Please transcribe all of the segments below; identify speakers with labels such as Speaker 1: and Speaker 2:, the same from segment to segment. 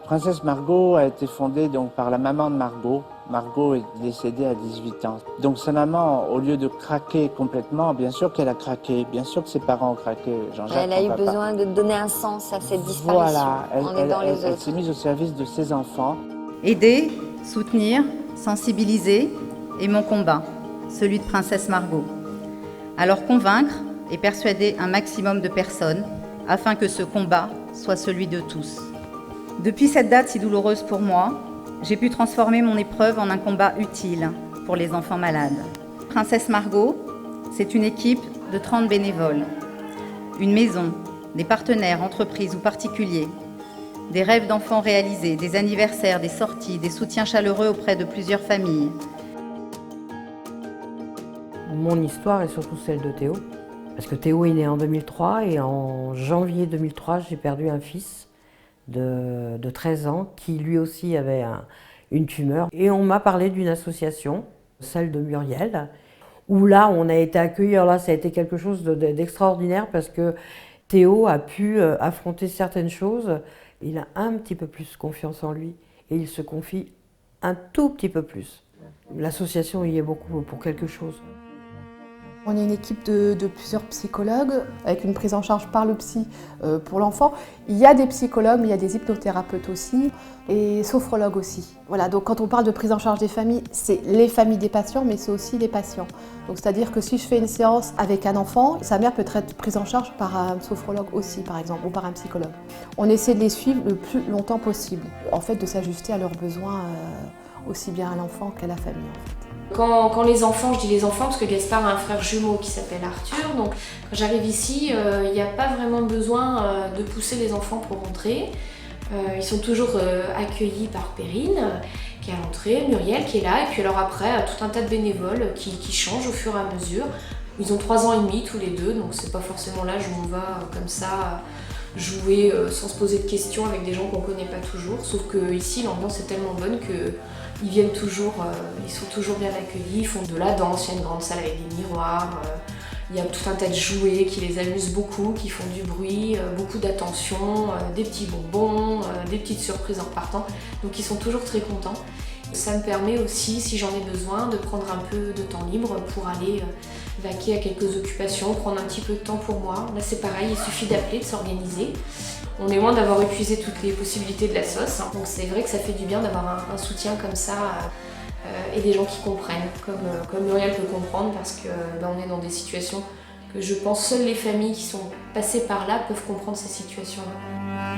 Speaker 1: Princesse Margot a été fondée donc par la maman de Margot. Margot est décédée à 18 ans. Donc sa maman, au lieu de craquer complètement, bien sûr qu'elle a craqué, bien sûr que ses parents ont craqué. Jean-Jacques,
Speaker 2: Elle a eu besoin de donner un sens à cette disparition
Speaker 1: voilà,
Speaker 2: en aidant les
Speaker 1: elle
Speaker 2: autres.
Speaker 1: s'est mise au service de ses enfants.
Speaker 3: Aider, soutenir, sensibiliser est mon combat, celui de Princesse Margot. Alors convaincre et persuader un maximum de personnes afin que ce combat soit celui de tous. Depuis cette date si douloureuse pour moi, j'ai pu transformer mon épreuve en un combat utile pour les enfants malades. Princesse Margot, c'est une équipe de 30 bénévoles, une maison, des partenaires, entreprises ou particuliers, des rêves d'enfants réalisés, des anniversaires, des sorties, des soutiens chaleureux auprès de plusieurs familles.
Speaker 4: Mon histoire est surtout celle de Théo, parce que Théo est né en 2003 et en janvier 2003, j'ai perdu un fils de 13 ans qui lui aussi avait une tumeur. Et on m'a parlé d'une association, celle de Muriel, où là on a été accueillis. Alors là ça a été quelque chose d'extraordinaire parce que Théo a pu affronter certaines choses. Il a un petit peu plus confiance en lui et il se confie un tout petit peu plus. L'association y est beaucoup pour quelque chose.
Speaker 5: On est une équipe de plusieurs psychologues avec une prise en charge par le psy pour l'enfant. Il y a des psychologues, mais il y a des hypnothérapeutes aussi et sophrologues aussi. Voilà, donc quand on parle de prise en charge des familles, c'est les familles des patients, mais c'est aussi les patients. Donc c'est-à-dire que si je fais une séance avec un enfant, sa mère peut être prise en charge par un sophrologue aussi, par exemple, ou par un psychologue. On essaie de les suivre le plus longtemps possible, en fait de s'ajuster à leurs besoins aussi bien à l'enfant qu'à la famille. En fait.
Speaker 6: Quand les enfants, je dis les enfants parce que Gaspard a un frère jumeau qui s'appelle Arthur, donc quand j'arrive ici, il n'y a pas vraiment besoin de pousser les enfants pour rentrer. Ils sont toujours accueillis par Perrine qui est à l'entrée, Muriel qui est là, et puis alors après tout un tas de bénévoles qui changent au fur et à mesure. Ils ont 3 ans et demi tous les deux, donc c'est pas forcément l'âge où on va comme ça jouer sans se poser de questions avec des gens qu'on connaît pas toujours, sauf que ici l'ambiance est tellement bonne que ils viennent toujours, ils sont toujours bien accueillis, ils font de la danse, il y a une grande salle avec des miroirs, il y a tout un tas de jouets qui les amusent beaucoup, qui font du bruit, beaucoup d'attention, des petits bonbons, des petites surprises en repartant, donc ils sont toujours très contents. Ça me permet aussi, si j'en ai besoin, de prendre un peu de temps libre pour aller vaquer à quelques occupations, prendre un petit peu de temps pour moi. Là c'est pareil, il suffit d'appeler, de s'organiser. On est loin d'avoir épuisé toutes les possibilités de la sauce, donc c'est vrai que ça fait du bien d'avoir un soutien comme ça et des gens qui comprennent, comme Muriel peut comprendre, parce que on est dans des situations que je pense seules les familles qui sont passées par là peuvent comprendre ces situations-là.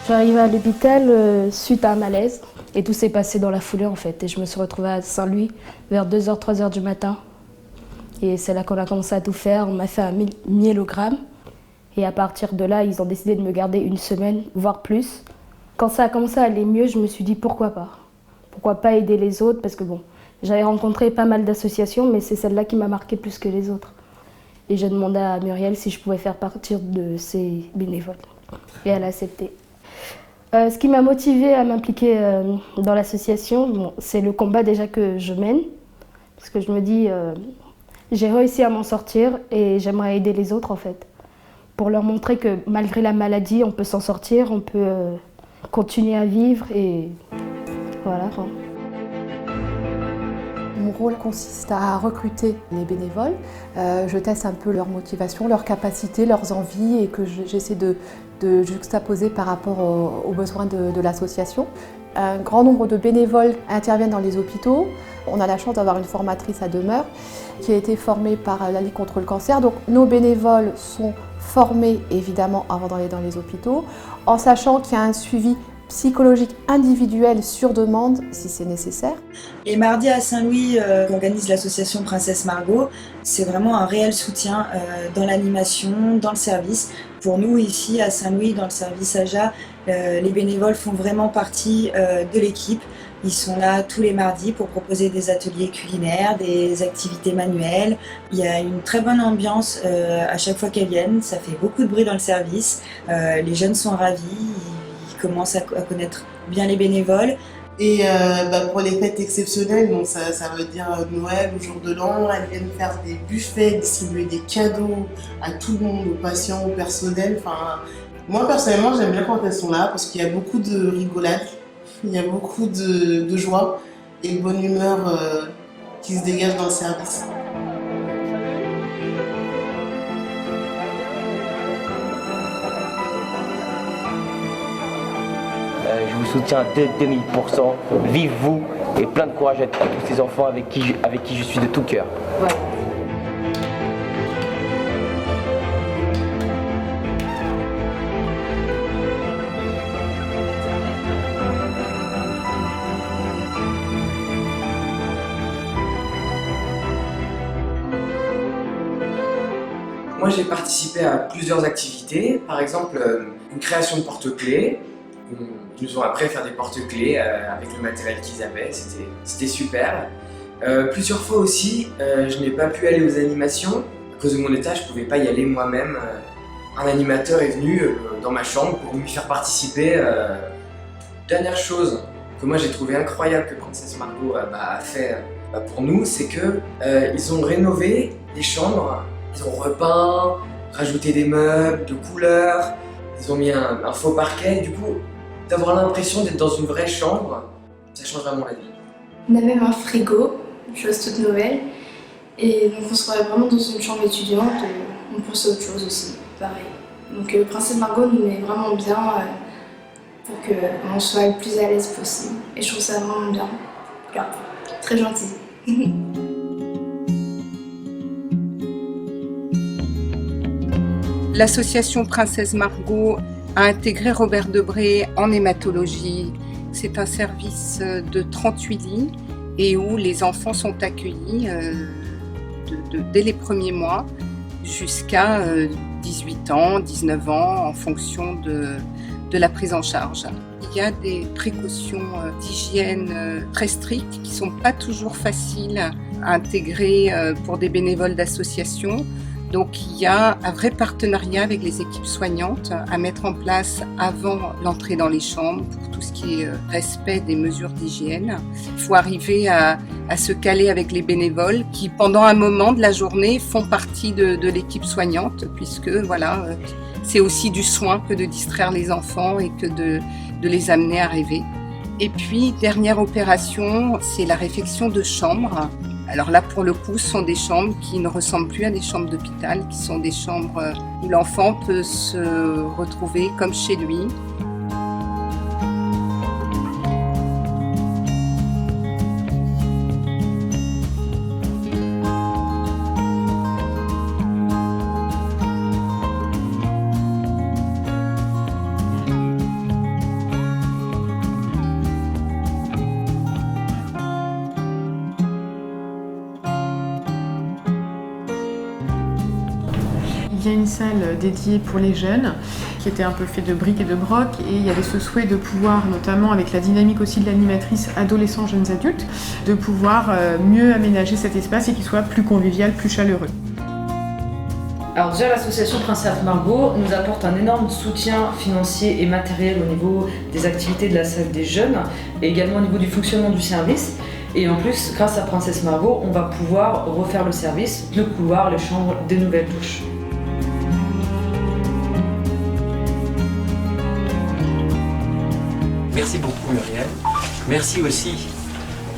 Speaker 7: Je suis arrivée à l'hôpital suite à un malaise et tout s'est passé dans la foulée en fait. Et je me suis retrouvée à Saint-Louis vers 2h, 3h du matin. Et c'est là qu'on a commencé à tout faire. On m'a fait un myélogramme. Et à partir de là, ils ont décidé de me garder une semaine, voire plus. Quand ça a commencé à aller mieux, je me suis dit pourquoi pas. Pourquoi pas aider les autres, parce que bon, j'avais rencontré pas mal d'associations, mais c'est celle-là qui m'a marqué plus que les autres. Et j'ai demandé à Muriel si je pouvais faire partie de ces bénévoles. Et elle a accepté. Ce qui m'a motivée à m'impliquer dans l'association, bon, c'est le combat déjà que je mène. Parce que je me dis, j'ai réussi à m'en sortir et j'aimerais aider les autres en fait. Pour leur montrer que malgré la maladie, on peut s'en sortir, on peut continuer à vivre et voilà.
Speaker 5: Mon rôle consiste à recruter les bénévoles. Je teste un peu leur motivation, leurs capacités, leurs envies et que j'essaie de juxtaposer par rapport aux besoins de l'association. Un grand nombre de bénévoles interviennent dans les hôpitaux. On a la chance d'avoir une formatrice à demeure qui a été formée par la Ligue contre le cancer. Donc nos bénévoles sont formés évidemment avant d'aller dans les hôpitaux, en sachant qu'il y a un suivi psychologique individuel sur demande si c'est nécessaire.
Speaker 8: Les mardis à Saint-Louis qu'organise l'association Princesse Margot, c'est vraiment un réel soutien dans l'animation, dans le service. Pour nous ici à Saint-Louis, dans le service AJA, les bénévoles font vraiment partie de l'équipe. Ils sont là tous les mardis pour proposer des ateliers culinaires, des activités manuelles. Il y a une très bonne ambiance à chaque fois qu'elles viennent, ça fait beaucoup de bruit dans le service. Les jeunes sont ravis, ils commencent à connaître bien les bénévoles.
Speaker 9: Et pour les fêtes exceptionnelles, donc ça veut dire Noël, le jour de l'an, elles viennent faire des buffets, distribuer des cadeaux à tout le monde, aux patients, au personnel. Enfin, moi personnellement, j'aime bien quand elles sont là parce qu'il y a beaucoup de rigolade, il y a beaucoup de joie et de bonne humeur qui se dégage dans le service.
Speaker 10: Je vous soutiens dès 2000%. Vive vous et plein de courage à tous ces enfants avec qui je suis de tout cœur.
Speaker 2: Ouais.
Speaker 11: Moi, j'ai participé à plusieurs activités, par exemple une création de porte-clés. Ils nous ont appris à faire des porte-clés avec le matériel qu'ils avaient, c'était super. Plusieurs fois aussi, je n'ai pas pu aller aux animations. À cause de mon état, je ne pouvais pas y aller moi-même. Un animateur est venu dans ma chambre pour me faire participer. Dernière chose que moi j'ai trouvé incroyable que Princesse Margot a fait pour nous, c'est qu'ils ont rénové les chambres. Ils ont repeint, rajouté des meubles, de couleurs, ils ont mis un faux parquet. Du coup, d'avoir l'impression d'être dans une vraie chambre, ça change vraiment la vie.
Speaker 7: On a même un frigo, une chose toute nouvelle. Et donc on se croirait vraiment dans une chambre étudiante. On pense à autre chose aussi, pareil. Donc Princesse Margot nous met vraiment bien pour qu'on soit le plus à l'aise possible. Et je trouve ça vraiment bien. Voilà. Très gentil.
Speaker 12: L'association Princesse Margot a intégré Robert Debré en hématologie. C'est un service de 38 lits et où les enfants sont accueillis dès les premiers mois jusqu'à 18 ans, 19 ans en fonction de la prise en charge. Il y a des précautions d'hygiène très strictes qui ne sont pas toujours faciles à intégrer pour des bénévoles d'associations. Donc il y a un vrai partenariat avec les équipes soignantes à mettre en place avant l'entrée dans les chambres pour tout ce qui est respect des mesures d'hygiène. Il faut arriver à se caler avec les bénévoles qui, pendant un moment de la journée, font partie de l'équipe soignante puisque voilà, c'est aussi du soin que de distraire les enfants et que de les amener à rêver. Et puis, dernière opération, c'est la réfection de chambres. Alors là, pour le coup, ce sont des chambres qui ne ressemblent plus à des chambres d'hôpital, qui sont des chambres où l'enfant peut se retrouver comme chez lui.
Speaker 13: Il y a une salle dédiée pour les jeunes qui était un peu fait de briques et de broc et il y avait ce souhait de pouvoir, notamment avec la dynamique aussi de l'animatrice adolescents, jeunes adultes, de pouvoir mieux aménager cet espace et qu'il soit plus convivial, plus chaleureux.
Speaker 14: Alors déjà, l'association Princesse Margot nous apporte un énorme soutien financier et matériel au niveau des activités de la salle des jeunes et également au niveau du fonctionnement du service. Et en plus, grâce à Princesse Margot, on va pouvoir refaire le service, le couloir, les chambres, des nouvelles douches.
Speaker 15: Merci beaucoup Muriel. Merci aussi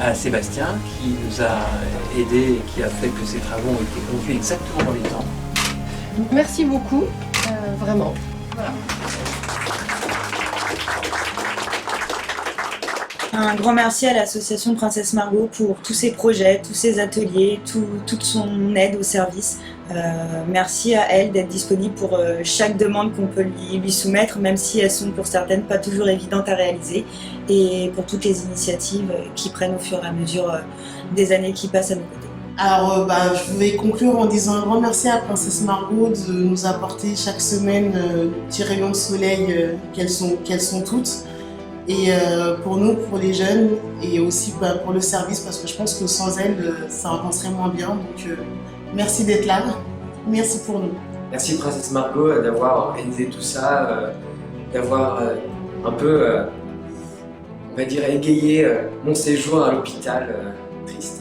Speaker 15: à Sébastien qui nous a aidés et qui a fait que ces travaux ont été conduits exactement dans les temps.
Speaker 16: Donc merci beaucoup, vraiment. Voilà.
Speaker 8: Un grand merci à l'association Princesse Margot pour tous ses projets, tous ses ateliers, toute son aide au service. Merci à elle d'être disponible pour chaque demande qu'on peut lui soumettre, même si elles sont pour certaines pas toujours évidentes à réaliser, et pour toutes les initiatives qui prennent au fur et à mesure des années qui passent à nos côtés.
Speaker 9: Alors, je vais conclure en disant un grand merci à Princesse Margot de nous apporter chaque semaine le petit rayon de soleil qu'elles sont toutes. Et pour nous, pour les jeunes, et aussi pour le service, parce que je pense que sans elles, ça avancerait moins bien. Donc, merci d'être là. Merci pour nous.
Speaker 11: Merci Princesse Margot d'avoir organisé tout ça, d'avoir un peu, on va dire, égayé mon séjour à l'hôpital triste.